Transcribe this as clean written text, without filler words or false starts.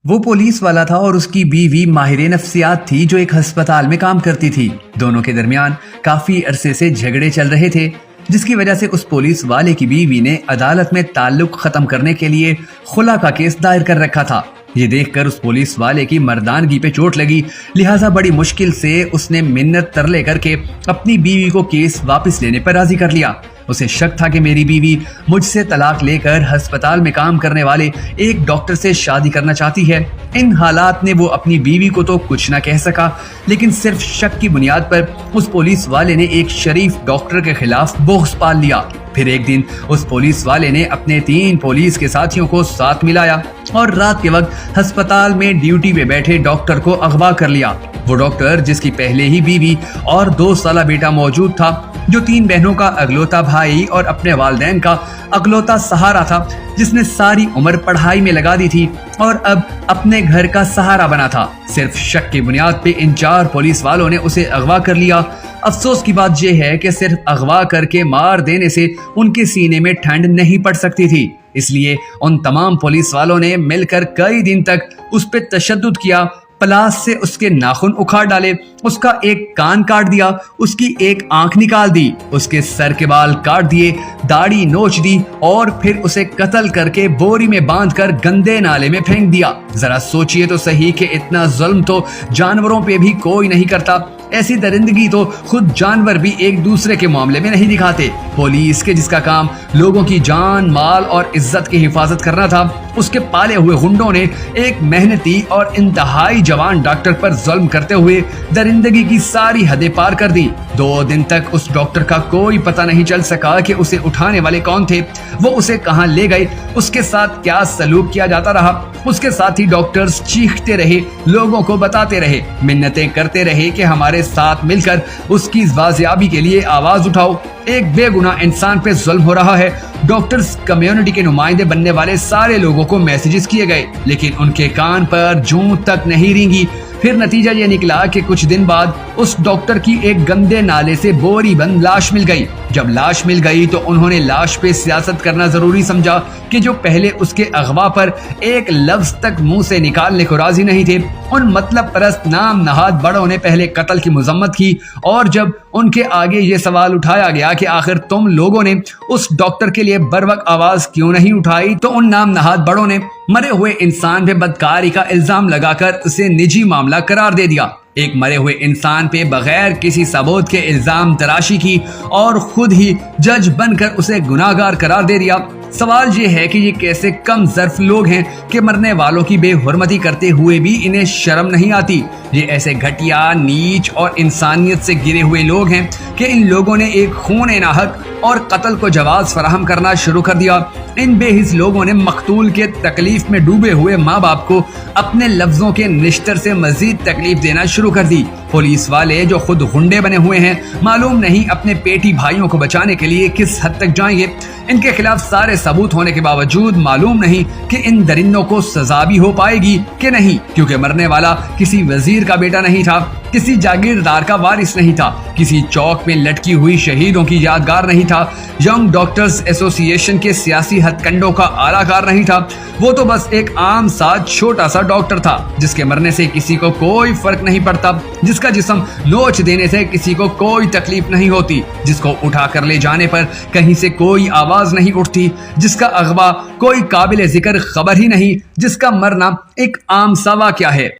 وہ پولیس والا تھا اور اس کی بیوی ماہر نفسیات تھی جو ایک ہسپتال میں کام کرتی تھی۔ دونوں کے درمیان کافی عرصے سے جھگڑے چل رہے تھے، جس کی وجہ سے اس پولیس والے کی بیوی نے عدالت میں تعلق ختم کرنے کے لیے خلا کا کیس دائر کر رکھا تھا۔ یہ دیکھ کر اس پولیس والے کی مردانگی پہ چوٹ لگی، لہٰذا بڑی مشکل سے اس نے منت ترلے کر کے اپنی بیوی کو کیس واپس لینے پر راضی کر لیا۔ اسے شک تھا کہ میری بیوی مجھ سے طلاق لے کر ہسپتال میں کام کرنے والے ایک ڈاکٹر سے شادی کرنا چاہتی ہے۔ ان حالات نے وہ اپنی بیوی کو تو کچھ نہ کہہ سکا، لیکن صرف شک کی بنیاد پر اس پولیس والے نے ایک شریف ڈاکٹر کے خلاف بغض پال لیا۔ پھر ایک دن اس پولیس والے نے اپنے 3 پولیس کے ساتھیوں کو ساتھ ملایا اور رات کے وقت ہسپتال میں ڈیوٹی پہ بیٹھے ڈاکٹر کو اغوا کر لیا۔ وہ ڈاکٹر، جس کی پہلے ہی بیوی اور 2 سالہ بیٹا موجود تھا، جو 3 بہنوں کا اگلوتا بھائی اور اپنے والدین کا اگلوتا سہارا تھا، جس نے ساری عمر پڑھائی میں لگا دی تھی اور اب اپنے گھر کا سہارا بنا تھا، صرف شک کی بنیاد پہ ان 4 پولیس والوں نے اسے اغوا کر لیا۔ افسوس کی بات یہ ہے کہ صرف اغوا کر کے مار دینے سے ان کے سینے میں ٹھنڈ نہیں پڑ سکتی تھی، اس لیے ان تمام پولیس والوں نے مل کر کئی دن تک اس پہ تشدد کیا۔ پلاس سے اس کے ناخن اکھاڑ ڈالے، اس کا ایک کان کاٹ دیا، اس کی ایک آنکھ نکال دی، اس کے سر کے بال کاٹ دیے، داڑھی نوچ دی اور پھر اسے قتل کر کے بوری میں باندھ کر گندے نالے میں پھینک دیا۔ ذرا سوچئے تو صحیح کہ اتنا ظلم تو جانوروں پہ بھی کوئی نہیں کرتا۔ ایسی درندگی تو خود جانور بھی ایک دوسرے کے معاملے میں نہیں دکھاتے۔ پولیس کے جس کا کام لوگوں کی جان، مال اور عزت کی حفاظت کرنا تھا، اس کے پالے ہوئے غنڈوں نے ایک محنتی اور انتہائی جوان ڈاکٹر پر ظلم کرتے ہوئے درندگی کی ساری حدیں پار کر دی۔ 2 دن تک اس ڈاکٹر کا کوئی پتہ نہیں چل سکا کہ اسے اٹھانے والے کون تھے، وہ اسے کہاں لے گئے، اس کے ساتھ کیا سلوک کیا جاتا رہا۔ اس کے ساتھ ہی ڈاکٹرز چیختے رہے، لوگوں کو بتاتے رہے، منتیں کرتے رہے کہ ہمارے ساتھ مل کر اس کی بازیابی کے لیے آواز اٹھاؤ۔ ایک بے گناہ انسان پہ ظلم ہو رہا ہے۔ ڈاکٹرز کمیونٹی کے نمائندے بننے والے سارے لوگوں کو میسیجز کیے گئے، لیکن ان کے کان پر جوں تک نہیں رینگی۔ پھر نتیجہ یہ نکلا کہ کچھ دن بعد اس ڈاکٹر کی ایک گندے نالے سے بوری بند لاش مل گئی۔ جب لاش مل گئی تو انہوں نے لاش پہ سیاست کرنا ضروری سمجھا کہ جو پہلے اس کے اغوا پر ایک لفظ تک منہ سے نکالنے کو راضی نہیں تھے، ان مطلب پرست نام نہاد بڑوں نے پہلے قتل کی مذمت کی، اور جب ان کے آگے یہ سوال اٹھایا گیا کہ آخر تم لوگوں نے اس ڈاکٹر کے لیے بروقت آواز کیوں نہیں اٹھائی، تو ان نام نہاد بڑوں نے مرے ہوئے انسان پہ بدکاری کا الزام لگا کر اسے نجی معاملہ قرار دے دیا۔ ایک مرے ہوئے انسان پہ بغیر کسی ثبوت کے الزام تراشی کی اور خود ہی جج بن کر اسے گناہگار قرار دے دیا۔ سوال یہ ہے کہ یہ کیسے کم ظرف لوگ ہیں کہ مرنے والوں کی بے حرمتی کرتے ہوئے بھی انہیں شرم نہیں آتی۔ یہ ایسے گھٹیا، نیچ اور انسانیت سے گرے ہوئے لوگ ہیں کہ ان لوگوں نے ایک خون ناحق اور قتل کو جواز فراہم کرنا شروع کر دیا۔ ان بے حس لوگوں نے مقتول کے تکلیف میں ڈوبے ہوئے ماں باپ کو اپنے لفظوں کے نشتر سے مزید تکلیف دینا شروع کر دی۔ پولیس والے جو خود غنڈے بنے ہوئے ہیں، معلوم نہیں اپنے پیٹی بھائیوں کو بچانے کے لیے کس حد تک جائیں گے۔ ان کے خلاف سارے ثبوت ہونے کے باوجود معلوم نہیں کہ ان درندوں کو سزا بھی ہو پائے گی کہ نہیں، کیونکہ مرنے والا کسی وزیر کا بیٹا نہیں تھا، کسی جاگیردار کا وارث نہیں تھا، کسی چوک میں لٹکی ہوئی شہیدوں کی یادگار نہیں تھا، ینگ ڈاکٹرز ایسوسی ایشن کے سیاسی ہتھ کنڈوں کا اعلیٰ کار نہیں تھا۔ وہ تو بس ایک عام سا چھوٹا سا ڈاکٹر تھا، جس کے مرنے سے کسی کو کوئی فرق نہیں پڑتا، جس کا جسم نوچ دینے سے کسی کو کوئی تکلیف نہیں ہوتی، جس کو اٹھا کر لے جانے پر کہیں سے کوئی آواز نہیں اٹھتی، جس کا اغوا کوئی قابل ذکر خبر ہی نہیں، جس کا مرنا ایک عام سا واقعہ ہے۔